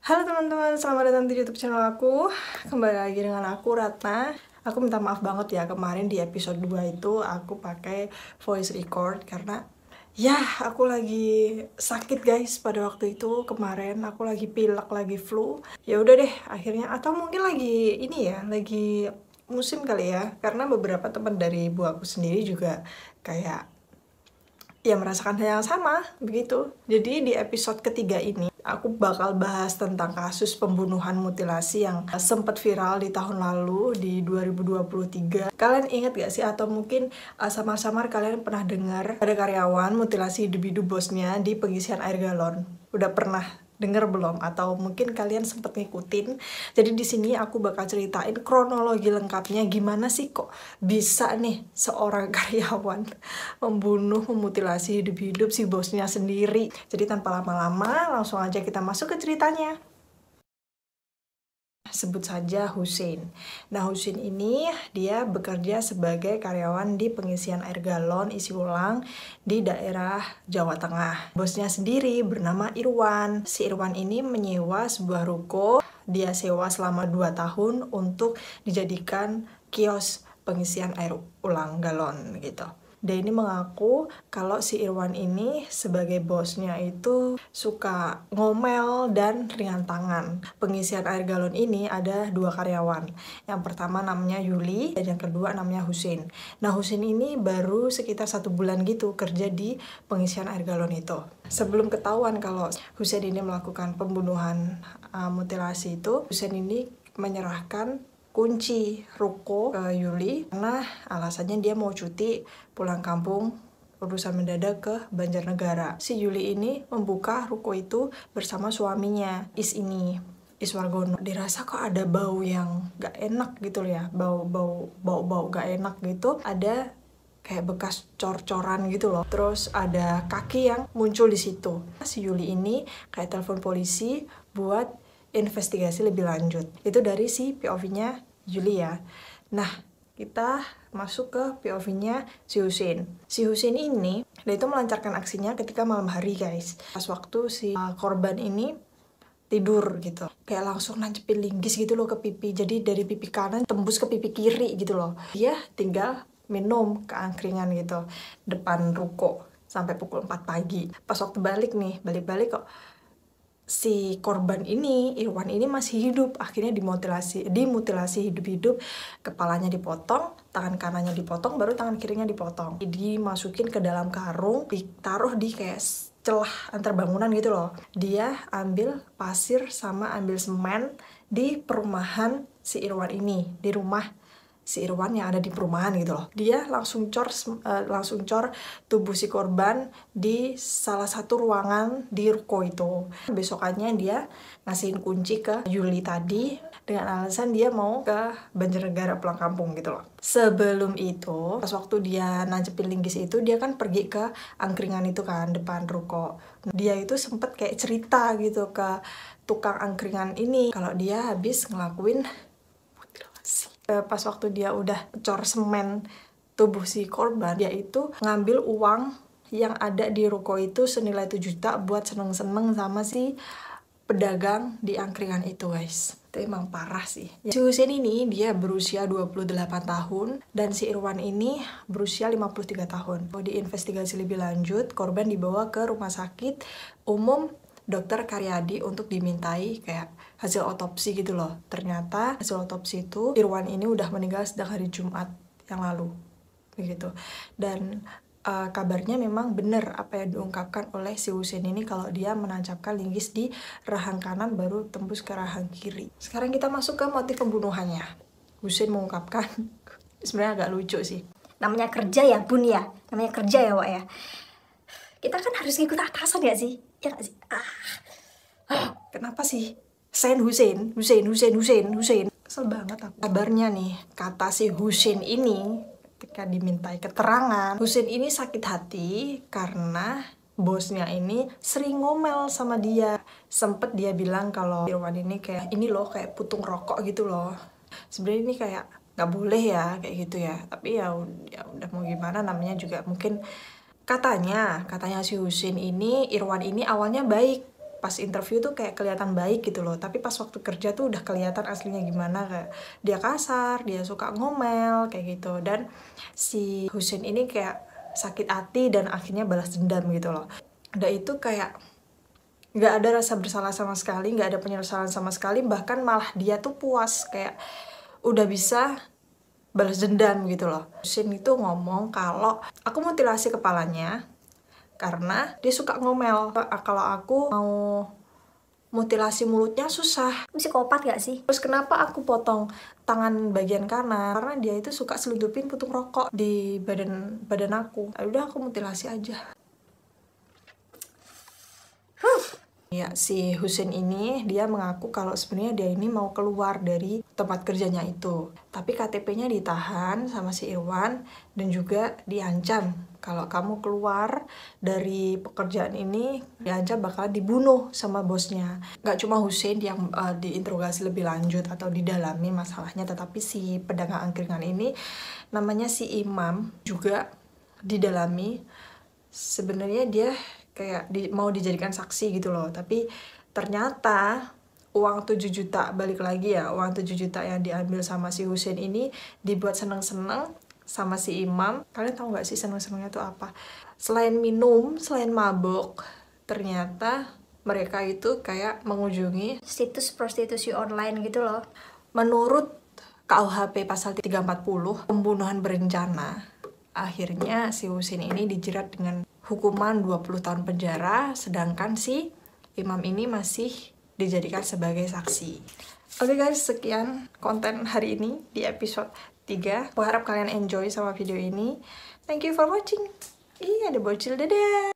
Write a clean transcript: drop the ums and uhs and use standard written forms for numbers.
Halo teman-teman, selamat datang di YouTube channel aku. Kembali lagi dengan aku, Ratna. Aku minta maaf banget ya, kemarin di episode 2 itu aku pakai voice record karena ya aku lagi sakit guys pada waktu itu. Kemarin aku lagi pilek, lagi flu. Ya udah deh, akhirnya atau mungkin lagi ini ya, lagi musim kali ya. Karena beberapa teman dari ibu aku sendiri juga kayak ya merasakan hal yang sama begitu. Jadi di episode ketiga ini aku bakal bahas tentang kasus pembunuhan mutilasi yang sempat viral di tahun lalu di 2023. Kalian ingat gak sih, atau mungkin samar-samar kalian pernah dengar ada karyawan mutilasi hidup-hidup bosnya di pengisian air galon? Udah pernah denger belum? Atau mungkin kalian sempet ngikutin. Jadi di sini aku bakal ceritain kronologi lengkapnya gimana sih kok bisa nih seorang karyawan memutilasi hidup-hidup si bosnya sendiri. Jadi tanpa lama-lama langsung aja kita masuk ke ceritanya. Sebut saja Hussein. Nah, Hussein ini dia bekerja sebagai karyawan di pengisian air galon isi ulang di daerah Jawa Tengah. Bosnya sendiri bernama Irwan. Si Irwan ini menyewa sebuah ruko. Dia sewa selama 2 tahun untuk dijadikan kios pengisian air ulang galon gitu. Dia ini mengaku kalau si Irwan ini sebagai bosnya itu suka ngomel dan ringan tangan. Pengisian air galon ini ada 2 karyawan. Yang pertama namanya Yuli dan yang kedua namanya Hussein. Nah, Hussein ini baru sekitar 1 bulan gitu kerja di pengisian air galon itu. Sebelum ketahuan kalau Hussein ini melakukan pembunuhan mutilasi itu, Hussein ini menyerahkan kunci ruko ke Yuli karena alasannya dia mau cuti pulang kampung urusan mendadak ke Banjarnegara. Si Yuli ini membuka ruko itu bersama suaminya, Iswargono. Dirasa kok ada bau yang gak enak gitu ya, bau gak enak gitu. Ada kayak bekas cor-coran gitu loh. Terus ada kaki yang muncul di situ. Si Yuli ini kayak telepon polisi buat investigasi lebih lanjut. Itu dari si POV-nya Yuli ya. Nah, kita masuk ke POV-nya si Hussein. Si Hussein ini, dia itu melancarkan aksinya ketika malam hari guys. Pas waktu si korban ini tidur gitu. Kayak langsung nancepin linggis gitu loh ke pipi. Jadi dari pipi kanan tembus ke pipi kiri gitu loh. Dia tinggal minum keangkringan gitu depan ruko sampai pukul 4 pagi. Pas waktu balik kok si korban ini, Irwan ini masih hidup. Akhirnya dimutilasi hidup-hidup. Kepalanya dipotong, tangan kanannya dipotong, baru tangan kirinya dipotong. Dimasukin ke dalam karung, ditaruh di kayak celah antar bangunan gitu loh. Dia ambil pasir sama ambil semen di perumahan si Irwan ini, di rumah si Irwan yang ada di perumahan gitu loh. Dia langsung cor tubuh si korban di salah satu ruangan di ruko itu. Besokannya dia ngasihin kunci ke Yuli tadi dengan alasan dia mau ke Banjarnegara pulang kampung gitu loh. Sebelum itu, pas waktu dia nancepin linggis itu, dia kan pergi ke angkringan itu kan, depan ruko. Dia itu sempet kayak cerita gitu ke tukang angkringan ini kalau dia habis ngelakuin mutilasi. Pas waktu dia udah cor semen tubuh si korban, dia itu ngambil uang yang ada di ruko itu senilai 7 juta buat seneng-seneng sama si pedagang di angkringan itu guys. Itu emang parah sih. Si Hussein ini dia berusia 28 tahun dan si Irwan ini berusia 53 tahun. Di investigasi lebih lanjut, korban dibawa ke rumah sakit umum Dr. Karyadi untuk dimintai kayak hasil otopsi gitu loh. Ternyata hasil otopsi itu Irwan ini udah meninggal sejak hari Jumat yang lalu begitu. Dan kabarnya memang benar apa yang diungkapkan oleh si Hussein ini kalau dia menancapkan linggis di rahang kanan baru tembus ke rahang kiri. Sekarang kita masuk ke motif pembunuhannya. Hussein mengungkapkan sebenarnya agak lucu sih. Namanya kerja ya bun ya, namanya kerja ya Wak ya. Kita kan harus ngikut atasan ya sih, ya gak sih? Kenapa sih? Hussein. Kesel banget aku. Kabarnya nih, kata si Hussein ini ketika dimintai keterangan, Hussein ini sakit hati karena bosnya ini sering ngomel sama dia. Sempet dia bilang kalau Irwan ini kayak ini loh, kayak putung rokok gitu loh. Sebenarnya ini kayak nggak boleh ya kayak gitu ya. Tapi ya udah mau gimana, namanya juga mungkin katanya si Hussein ini, Irwan ini awalnya baik pas interview tuh kayak kelihatan baik gitu loh, tapi pas waktu kerja tuh udah kelihatan aslinya gimana, kayak dia kasar, dia suka ngomel kayak gitu. Dan si Husin ini kayak sakit hati dan akhirnya balas dendam gitu loh. Udah itu kayak nggak ada rasa bersalah sama sekali, nggak ada penyesalan sama sekali, bahkan malah dia tuh puas kayak udah bisa balas dendam gitu loh. Husin itu ngomong kalau aku mutilasi kepalanya karena dia suka ngomel. Kalau aku mau mutilasi mulutnya susah. Psikopat gak sih? Terus kenapa aku potong tangan bagian kanan? Karena dia itu suka seludupin puntung rokok di badan aku. Udah aku mutilasi aja. Ya, si Husin ini dia mengaku kalau sebenarnya dia ini mau keluar dari tempat kerjanya itu. Tapi KTP-nya ditahan sama si Irwan dan juga diancam kalau kamu keluar dari pekerjaan ini diancam bakal dibunuh sama bosnya. Gak cuma Husin yang diinterogasi lebih lanjut atau didalami masalahnya, tetapi si pedagang angkringan ini namanya si Imam juga didalami. Sebenarnya dia kayak mau dijadikan saksi gitu loh, tapi ternyata uang 7 juta, balik lagi ya, uang 7 juta yang diambil sama si Husin ini dibuat seneng-seneng sama si Imam. Kalian tahu gak sih seneng-senengnya tuh apa? Selain minum, selain mabok, ternyata mereka itu kayak mengunjungi Situs prostitusi online gitu loh. Menurut KUHP pasal 340, pembunuhan berencana. Akhirnya si Husin ini dijerat dengan hukuman 20 tahun penjara, sedangkan si Imam ini masih dijadikan sebagai saksi. Oke guys, sekian konten hari ini di episode 3. Aku harap kalian enjoy sama video ini. Thank you for watching. Ada bocil, dadah!